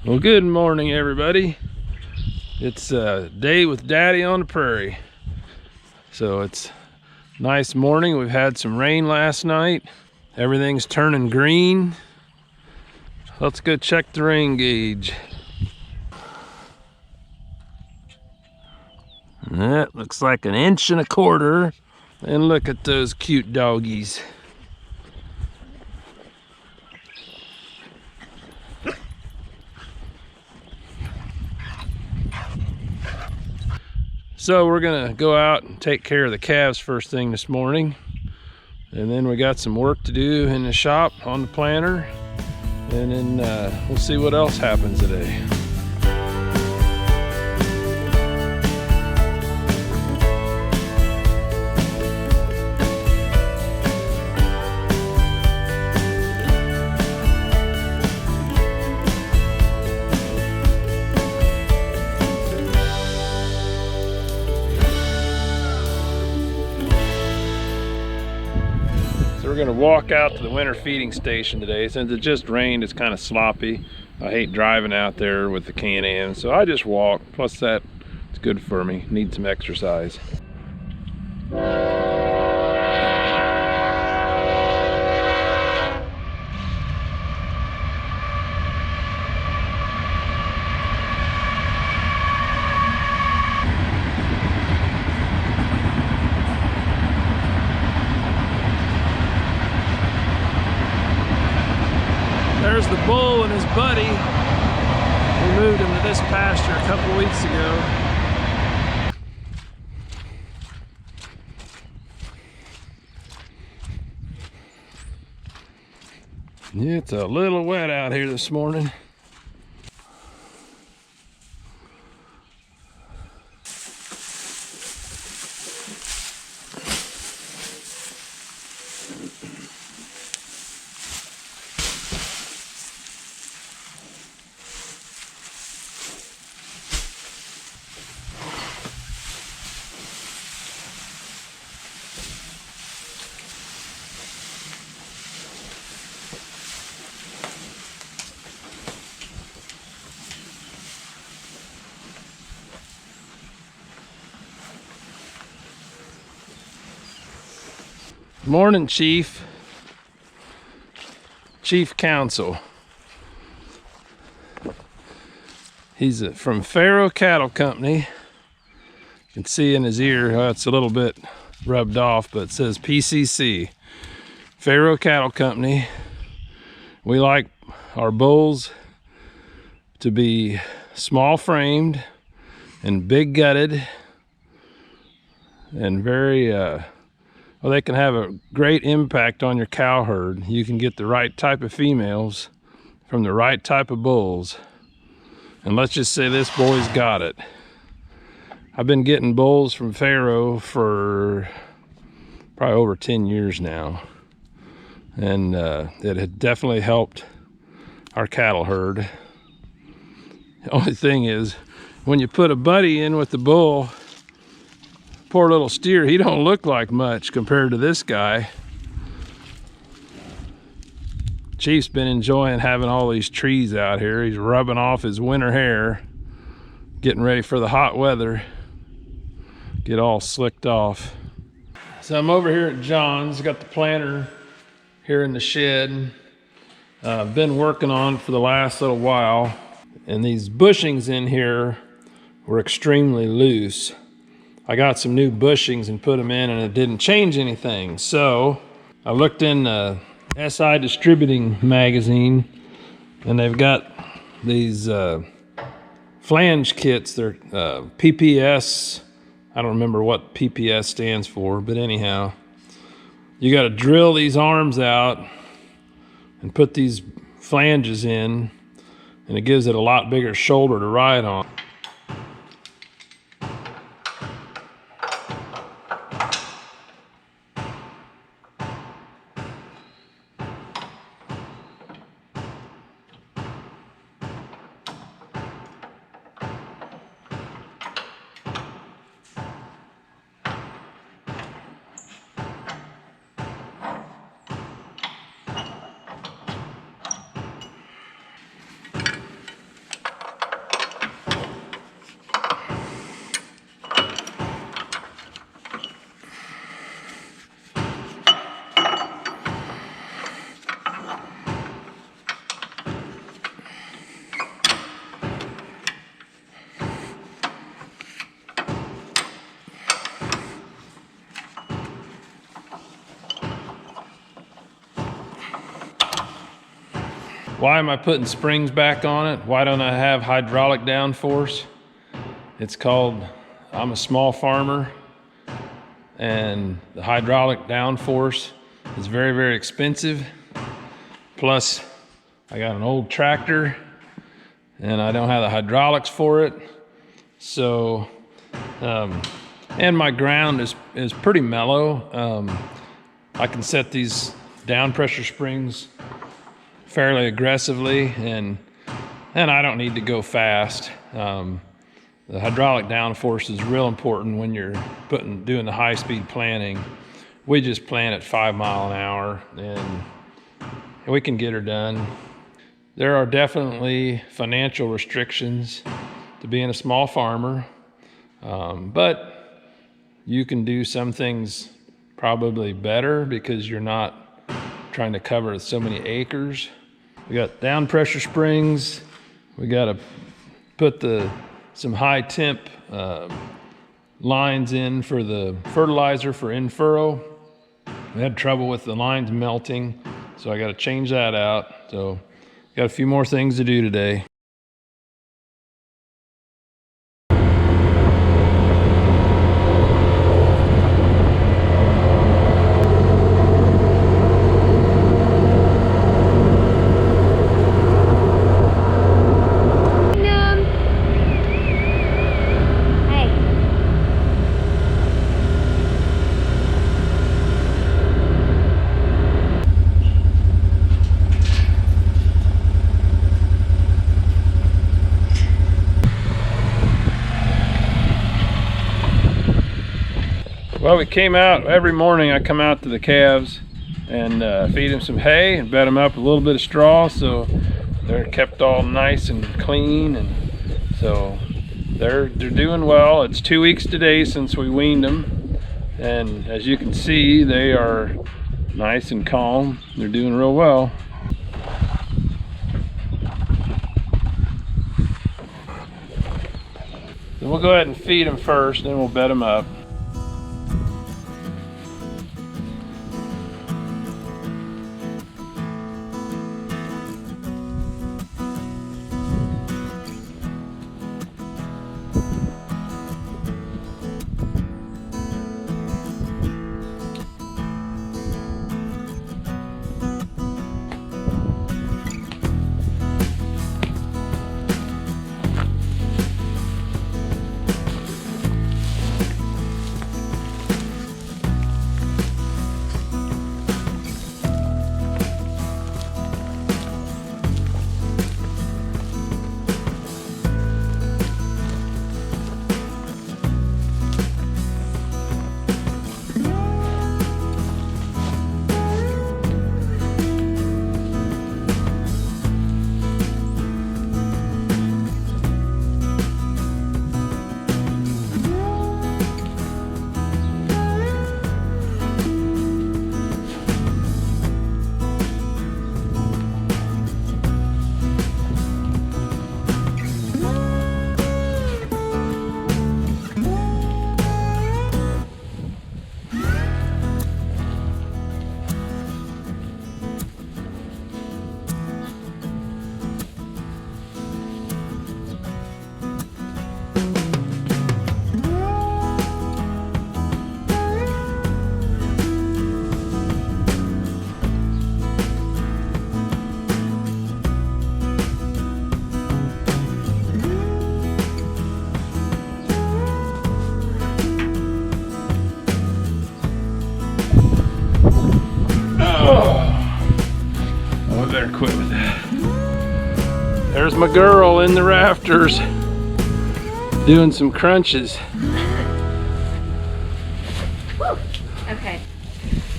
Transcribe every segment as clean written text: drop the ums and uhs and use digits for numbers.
Well, good morning, everybody. It's a day with Daddy on the prairie. So it's a nice morning. We've had some rain last night. Everything's turning green. Let's go check the rain gauge. That looks like 1.25 inches. And look at those cute doggies. So we're gonna go out and take care of the calves first thing this morning. And then we got some work to do in the shop on the planter. And then we'll see what else happens today. We're gonna walk out to the winter feeding station today. Since it just rained, it's kind of sloppy. I hate driving out there with the Can-Am, so I just walk. Plus that, it's good for me. Need some exercise. There's the bull and his buddy. We moved him to this pasture a couple weeks ago. It's a little wet out here this morning. Morning, Chief. Chief Counsel. He's from Prairie Cattle Company. You can see in his ear, it's a little bit rubbed off, but it says PCC. Prairie Cattle Company. We like our bulls to be small framed and big gutted and very well, they can have a great impact on your cow herd. You can get the right type of females from the right type of bulls. And let's just say this boy's got it. I've been getting bulls from Prairie for probably over 10 years now. And it had definitely helped our cattle herd. The only thing is, when you put a buddy in with the bull, poor little steer, he don't look like much compared to this guy. Chief's been enjoying having all these trees out here. He's rubbing off his winter hair, getting ready for the hot weather. Get all slicked off. So I'm over here at John's, got the planter here in the shed. I've been working on for the last little while, and these bushings in here were extremely loose. I got some new bushings and put them in, and it didn't change anything. So I looked in SI Distributing magazine, and they've got these flange kits. They're PPS. I don't remember what PPS stands for, but anyhow, you got to drill these arms out and put these flanges in, and it gives it a lot bigger shoulder to ride on. Why am I putting springs back on it? Why don't I have hydraulic downforce? It's called, I'm a small farmer, and the hydraulic downforce is very, very expensive. Plus, I got an old tractor and I don't have the hydraulics for it. So, and my ground is pretty mellow. I can set these down pressure springs fairly aggressively, and I don't need to go fast. The hydraulic downforce is real important when you're doing the high-speed planting. We just plant at 5 miles an hour, and we can get her done. There are definitely financial restrictions to being a small farmer, but you can do some things probably better because you're not trying to cover so many acres. We got down pressure springs. We got to put some high temp lines in for the fertilizer for in furrow. We had trouble with the lines melting, so I got to change that out. So got a few more things to do today. Well, we came out every morning. I come out to the calves and feed them some hay and bed them up with a little bit of straw, so they're kept all nice and clean, and so they're doing well. It's 2 weeks today since we weaned them, and as you can see, they are nice and calm. They're doing real well. So we'll go ahead and feed them first, then we'll bed them up. Quit with that. There's my girl in the rafters doing some crunches. Okay.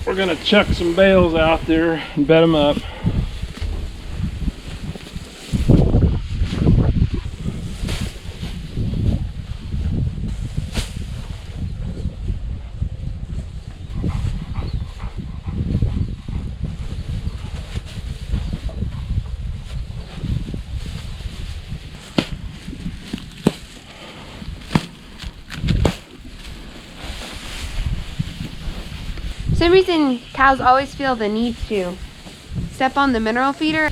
We're gonna chuck some bales out there and bed them up. For some reason, cows always feel the need to step on the mineral feeder.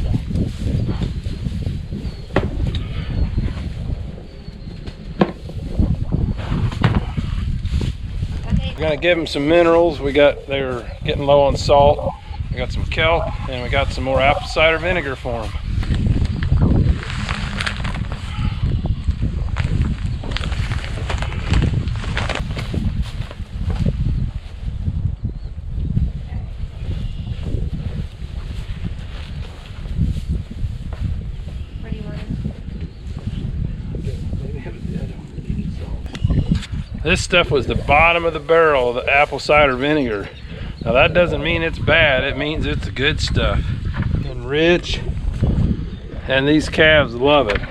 We're gonna give them some minerals. They're getting low on salt. We got some kelp, and we got some more apple cider vinegar for them. Where do you want it? This stuff was the bottom of the barrel of the apple cider vinegar. Now that doesn't mean it's bad, it means it's good stuff and rich, and these calves love it.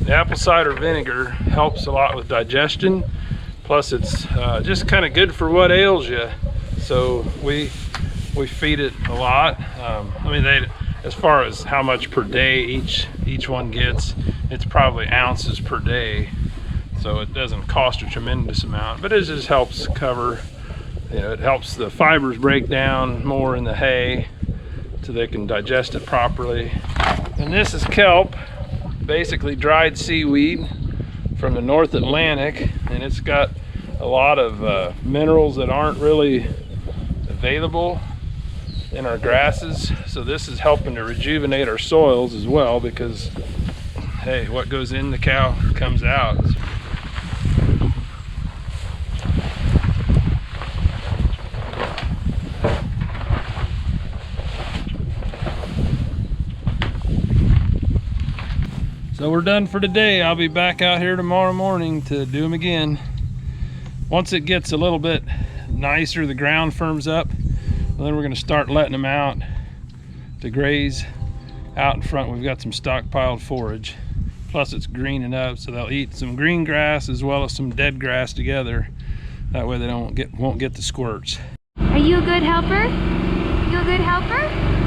The apple cider vinegar helps a lot with digestion, plus it's just kind of good for what ails you, so we feed it a lot. I mean, as far as how much per day each one gets, it's probably ounces per day, so it doesn't cost a tremendous amount, but it just helps cover, it helps the fibers break down more in the hay so they can digest it properly. And this is kelp, basically dried seaweed from the North Atlantic, and it's got a lot of minerals that aren't really available in our grasses, so this is helping to rejuvenate our soils as well, because hey, what goes in the cow comes out. So we're done for today. I'll be back out here tomorrow morning to do them again. Once it gets a little bit nicer, the ground firms up, well, then we're going to start letting them out to graze. Out in front we've got some stockpiled forage, plus it's greening up, so they'll eat some green grass as well as some dead grass together. That way they won't get the squirts. Are you a good helper? You a good helper?